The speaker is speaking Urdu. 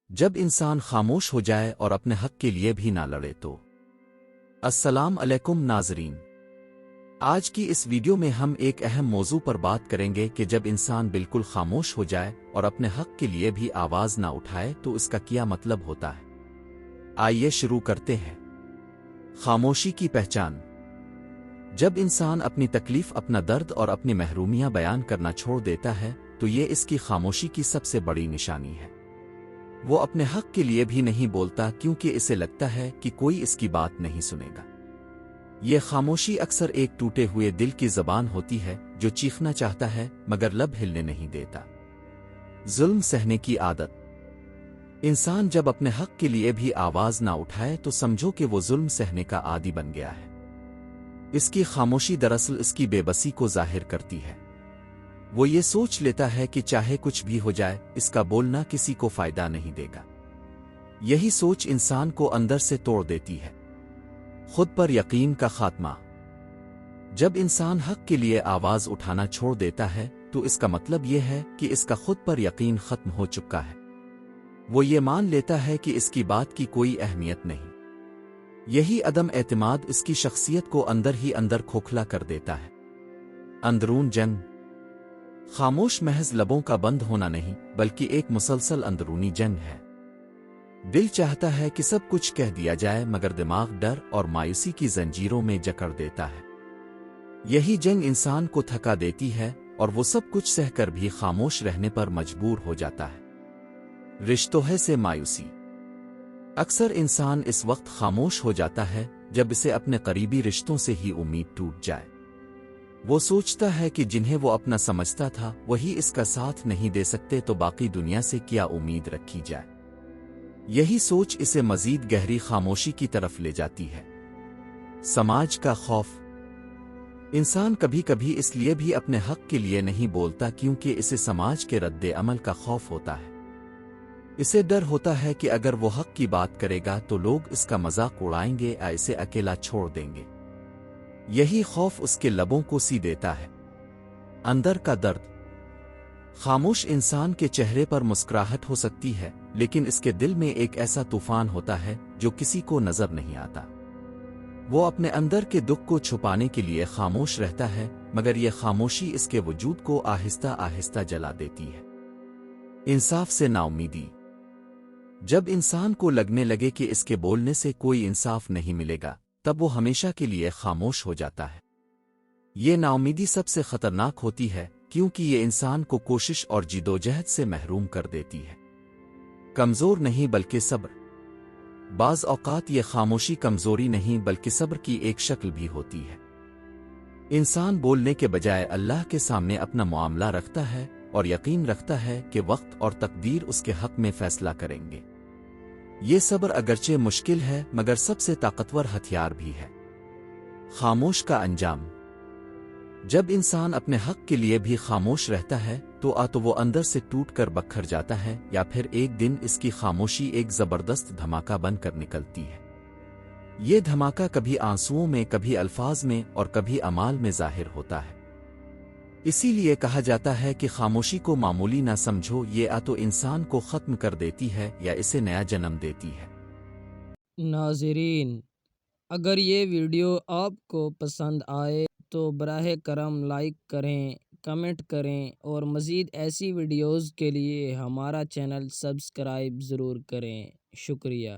جب انسان خاموش ہو جائے اور اپنے حق کے لیے بھی نہ لڑے تو۔ السلام علیکم ناظرین، آج کی اس ویڈیو میں ہم ایک اہم موضوع پر بات کریں گے کہ جب انسان بالکل خاموش ہو جائے اور اپنے حق کے لیے بھی آواز نہ اٹھائے تو اس کا کیا مطلب ہوتا ہے۔ آئیے شروع کرتے ہیں۔ خاموشی کی پہچان۔ جب انسان اپنی تکلیف، اپنا درد اور اپنی محرومیاں بیان کرنا چھوڑ دیتا ہے تو یہ اس کی خاموشی کی سب سے بڑی نشانی ہے۔ وہ اپنے حق کے لیے بھی نہیں بولتا کیونکہ اسے لگتا ہے کہ کوئی اس کی بات نہیں سنے گا۔ یہ خاموشی اکثر ایک ٹوٹے ہوئے دل کی زبان ہوتی ہے جو چیخنا چاہتا ہے مگر لب ہلنے نہیں دیتا۔ ظلم سہنے کی عادت۔ انسان جب اپنے حق کے لیے بھی آواز نہ اٹھائے تو سمجھو کہ وہ ظلم سہنے کا عادی بن گیا ہے۔ اس کی خاموشی دراصل اس کی بے بسی کو ظاہر کرتی ہے۔ وہ یہ سوچ لیتا ہے کہ چاہے کچھ بھی ہو جائے اس کا بولنا کسی کو فائدہ نہیں دے گا۔ یہی سوچ انسان کو اندر سے توڑ دیتی ہے۔ خود پر یقین کا خاتمہ۔ جب انسان حق کے لیے آواز اٹھانا چھوڑ دیتا ہے تو اس کا مطلب یہ ہے کہ اس کا خود پر یقین ختم ہو چکا ہے۔ وہ یہ مان لیتا ہے کہ اس کی بات کی کوئی اہمیت نہیں۔ یہی عدم اعتماد اس کی شخصیت کو اندر ہی اندر کھوکھلا کر دیتا ہے۔ اندرون جنگ۔ خاموش محض لبوں کا بند ہونا نہیں بلکہ ایک مسلسل اندرونی جنگ ہے۔ دل چاہتا ہے کہ سب کچھ کہہ دیا جائے مگر دماغ ڈر اور مایوسی کی زنجیروں میں جکڑ دیتا ہے۔ یہی جنگ انسان کو تھکا دیتی ہے اور وہ سب کچھ سہ کر بھی خاموش رہنے پر مجبور ہو جاتا ہے۔ رشتوں سے مایوسی۔ اکثر انسان اس وقت خاموش ہو جاتا ہے جب اسے اپنے قریبی رشتوں سے ہی امید ٹوٹ جائے۔ وہ سوچتا ہے کہ جنہیں وہ اپنا سمجھتا تھا وہی اس کا ساتھ نہیں دے سکتے تو باقی دنیا سے کیا امید رکھی جائے۔ یہی سوچ اسے مزید گہری خاموشی کی طرف لے جاتی ہے۔ سماج کا خوف۔ انسان کبھی کبھی اس لیے بھی اپنے حق کے لیے نہیں بولتا کیونکہ اسے سماج کے رد عمل کا خوف ہوتا ہے۔ اسے ڈر ہوتا ہے کہ اگر وہ حق کی بات کرے گا تو لوگ اس کا مذاق اڑائیں گے یا اسے اکیلا چھوڑ دیں گے۔ یہی خوف اس کے لبوں کو سی دیتا ہے۔ اندر کا درد۔ خاموش انسان کے چہرے پر مسکراہٹ ہو سکتی ہے لیکن اس کے دل میں ایک ایسا طوفان ہوتا ہے جو کسی کو نظر نہیں آتا۔ وہ اپنے اندر کے دکھ کو چھپانے کے لیے خاموش رہتا ہے مگر یہ خاموشی اس کے وجود کو آہستہ آہستہ جلا دیتی ہے۔ انصاف سے نا امیدی۔ جب انسان کو لگنے لگے کہ اس کے بولنے سے کوئی انصاف نہیں ملے گا تب وہ ہمیشہ کے لیے خاموش ہو جاتا ہے۔ یہ نا امیدی سب سے خطرناک ہوتی ہے کیونکہ یہ انسان کو کوشش اور جدوجہد سے محروم کر دیتی ہے۔ کمزور نہیں بلکہ صبر۔ بعض اوقات یہ خاموشی کمزوری نہیں بلکہ صبر کی ایک شکل بھی ہوتی ہے۔ انسان بولنے کے بجائے اللہ کے سامنے اپنا معاملہ رکھتا ہے اور یقین رکھتا ہے کہ وقت اور تقدیر اس کے حق میں فیصلہ کریں گے۔ یہ صبر اگرچہ مشکل ہے مگر سب سے طاقتور ہتھیار بھی ہے۔ خاموش کا انجام۔ جب انسان اپنے حق کے لیے بھی خاموش رہتا ہے تو وہ اندر سے ٹوٹ کر بکھر جاتا ہے یا پھر ایک دن اس کی خاموشی ایک زبردست دھماکہ بن کر نکلتی ہے۔ یہ دھماکہ کبھی آنسوؤں میں، کبھی الفاظ میں اور کبھی اعمال میں ظاہر ہوتا ہے۔ اسی لیے کہا جاتا ہے کہ خاموشی کو معمولی نہ سمجھو، یہ تو انسان کو ختم کر دیتی ہے یا اسے نیا جنم دیتی ہے۔ ناظرین، اگر یہ ویڈیو آپ کو پسند آئے تو براہ کرم لائک کریں، کمنٹ کریں اور مزید ایسی ویڈیوز کے لیے ہمارا چینل سبسکرائب ضرور کریں۔ شکریہ۔